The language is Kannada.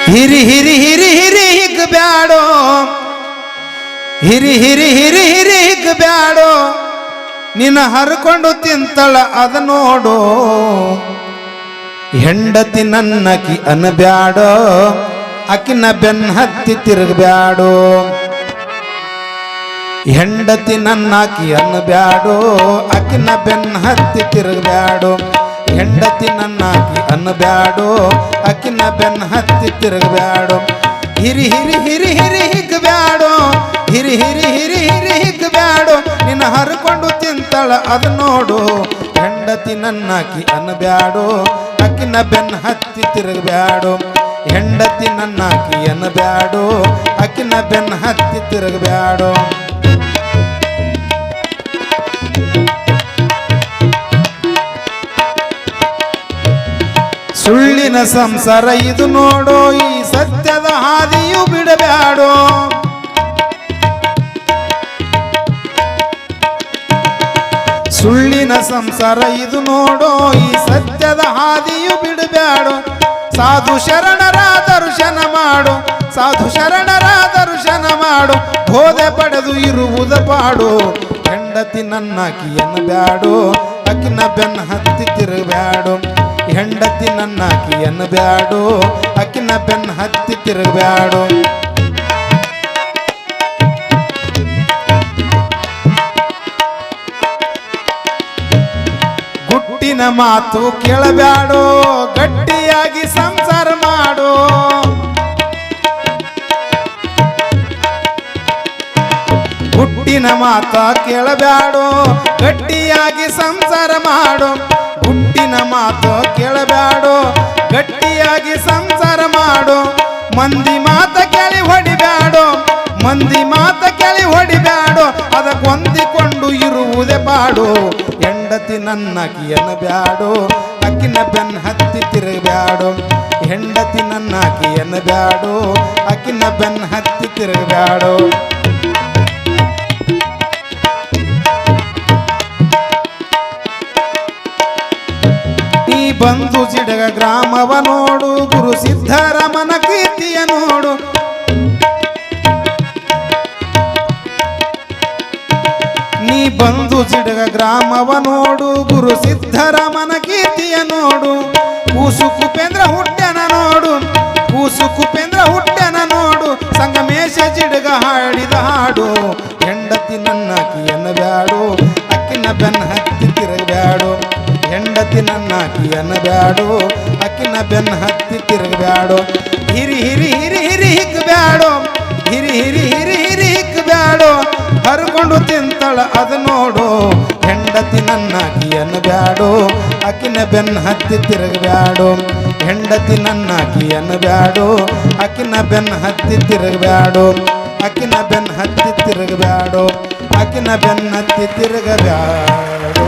ಹಿರಿ ಹಿರಿ ಹಿರಿ ಹಿರಿ ಹಿಗ್ ಬ್ಯಾಡೋ ಹಿರಿ ಹಿರಿ ಹಿರಿ ಹಿರಿ ಹಿಗ್ ಬ್ಯಾಡೋ ನಿನ್ನ ಹರ್ಕೊಂಡು ತಿಂತಳ ಅದ ನೋಡು ಹೆಂಡತಿ ನನ್ನಕಿ ಅನ್ಬ್ಯಾಡೋ ಅಕಿನ ಬೆನ್ ಹತ್ತಿ ತಿರುಗಬ್ಯಾಡೋ ಹೆಂಡತಿ ನನ್ನಾಕಿ ಅನ್ಬ್ಯಾಡೋ ಅಕಿನ ಬೆನ್ ಹತ್ತಿ ತಿರುಗಬ್ಯಾಡೋ ಹೆಂಡತಿ ನನ್ನಾಕಿ ಅನ್ಬ್ಯಾಡೋ ಅಕಿನ ಬೆನ್ ಹತ್ತಿ ತಿರುಗಬ್ಯಾಡೋ ಹಿರಿ ಹಿರಿ ಹಿರಿ ಹಿರಿ ಹಿಗ್ ಬ್ಯಾಡೋ ಹಿರಿ ಹಿರಿ ಹಿರಿ ಹಿರಿ ಹಿಗ್ ಬ್ಯಾಡೋ ನಿನ್ನ ಹರ್ಕೊಂಡು ತಿಂತಳ ಅದ ನೋಡು ಹೆಂಡತಿ ನನ್ನಾಕಿ ಅನ್ಬ್ಯಾಡೋ ಅಕಿನ ಬೆನ್ ಹತ್ತಿ ತಿರುಗಬ್ಯಾಡೋ ಹೆಂಡತಿ ನನ್ನಾಕಿ ಅನ್ಬ್ಯಾಡೋ ಅಕಿನ ಬೆನ್ ಹತ್ತಿ ತಿರುಗಬ್ಯಾಡೋ ಸುಳ್ಳಿನ ಸಂಸಾರ ಇದು ನೋಡೋ ಈ ಸತ್ಯದ ಹಾದಿಯು ಬಿಡಬ್ಯಾಡೋ ಸುಳ್ಳಿನ ಸಂಸಾರ ಇದು ನೋಡೋ ಈ ಸತ್ಯದ ಹಾದಿಯು ಬಿಡಬ್ಯಾಡೋ ಸಾಧು ಶರಣರ ದರ್ಶನ ಮಾಡು ಸಾಧು ಶರಣರ ದರ್ಶನ ಮಾಡು ಬೋಧೆ ಪಡೆದು ಇರುವುದ ಪಾಡು ಹೆಂಡತಿ ನನ್ನಾಕಿ ಅನ್ಬ್ಯಾಡೋ ಅಕಿನ ಬೆನ್ನ ಹತ್ತಿ ತಿರುಗಬ್ಯಾಡೋ ಹೆಂಡತಿ ನನ್ನಾಕಿ ಅನ್ಬ್ಯಾಡೋ ಅಕಿನ ಬೆನ್ನ ಹತ್ತಿ ತಿರುಗಬ್ಯಾಡೋ ಗುಟ್ಟಿನ ಮಾತು ಕೇಳಬ್ಯಾಡೋ ಗಟ್ಟಿಯಾಗಿ ಸಂಸಾರ ಮಾಡೋ ಗುಟ್ಟಿನ ಮಾತ ಕೇಳಬ್ಯಾಡೋ ಗಟ್ಟಿಯಾಗಿ ಸಂಸಾರ ಮಾಡೋ ಗುಟ್ಟಿನ ಮಾತು ಕೇಳಬ್ಯಾಡೋ ಗಟ್ಟಿಯಾಗಿ ಸಂಸಾರ ಮಾಡೋ ಮಂದಿ ಮಾತ ಕೇಳಿ ಹೊಡಿಬ್ಯಾಡೋ ಮಂದಿ ಮಾತ ಕೇಳಿ ಹೊಡಿಬ್ಯಾಡೋ ಅದಕ್ಕೆ ಹೊಂದಿಕೊಂಡು ಇರುವುದೇ ಪಾಡು ಹೆಂಡತಿ ನನ್ನಾಕಿ ಅನ್ಬ್ಯಾಡೋ ಅಕಿನ ಬೆನ್ ಹತ್ತಿ ತಿರುಗಬ್ಯಾಡೋ ಹೆಂಡತಿ ನನ್ನಾಕಿ ಅನ್ಬ್ಯಾಡೋ ಅಕಿನ ಬೆನ್ ಹತ್ತಿ ತಿರುಗಬ್ಯಾಡೋ ನೀ ಬಂದು ಸಿಡಗ ಗ್ರಾಮವ ನೋಡು ಗುರು ಸಿದ್ಧರಾಮನ ಕೀರ್ತಿಯ ನೋಡು ನೀ ಬಂದು ಸಿಡಗ ಗ್ರಾಮವ ನೋಡು ಗುರು ಸಿದ್ಧರಾಮನ ಕೀರ್ತಿಯ ನೋಡು ಕೂಸು ಕುಪೇಂದ್ರ ಹುಟ್ಟೆನ ನೋಡು ಕೂಸು ಕುಪೇಂದ್ರ ಹುಟ್ಟೆನ ನೋಡು ಸಂಗಮೇಶ ಜಿಡಗ ಹಾಡಿದ ಹಾಡು ಹೆಂಡತಿ ನನ್ನಾಕಿ ಅನ್ಬ್ಯಾಡೋ ಅಕ್ಕಿನ ಬೆನ್ನ ಹತ್ತಿ ತಿರುಗಬ್ಯಾಡೋ ಹೆಂಡತಿ ನನ್ನಾಕಿ ಅನ್ಬ್ಯಾಡೋ ಅಕ್ಕಿನ ಬೆನ್ನ ಹತ್ತಿ ತಿರುಗಬ್ಯಾಡೋ ಹಿರಿ ಹಿರಿ ಹಿರಿ ಹಿರಿ ಹಿಗ್ ಬ್ಯಾಡೋ ಹಿರಿ ಹಿರಿ ಹಿರಿ ಹಿರಿ ಹಿಗ್ ಬ್ಯಾಡೋ ಹರ್ಕೊಂಡು ತಿಂತಳ ಅದ ನೋಡು ಹೆಂಡತಿ ನನ್ನಾಕಿ ಅನ್ಬ್ಯಾಡೋ ಅಕಿನ ಬೆನ್ನ ಹತ್ತಿ ತಿರುಗಬ್ಯಾಡೋ ಹೆಂಡತಿ ನನ್ನಾಕಿ ಅನ್ಬ್ಯಾಡೋ ಅಕಿನ ಬೆನ್ನ ಹತ್ತಿ ತಿರುಗಬ್ಯಾಡೋ ಅಕಿನ ಬೆನ್ನ ಹತ್ತಿ ತಿರುಗಬ್ಯಾಡೋ ಅಕಿನ ಬೆನ್ನ ಹತ್ತಿ ತಿರುಗಬ್ಯಾಡೋ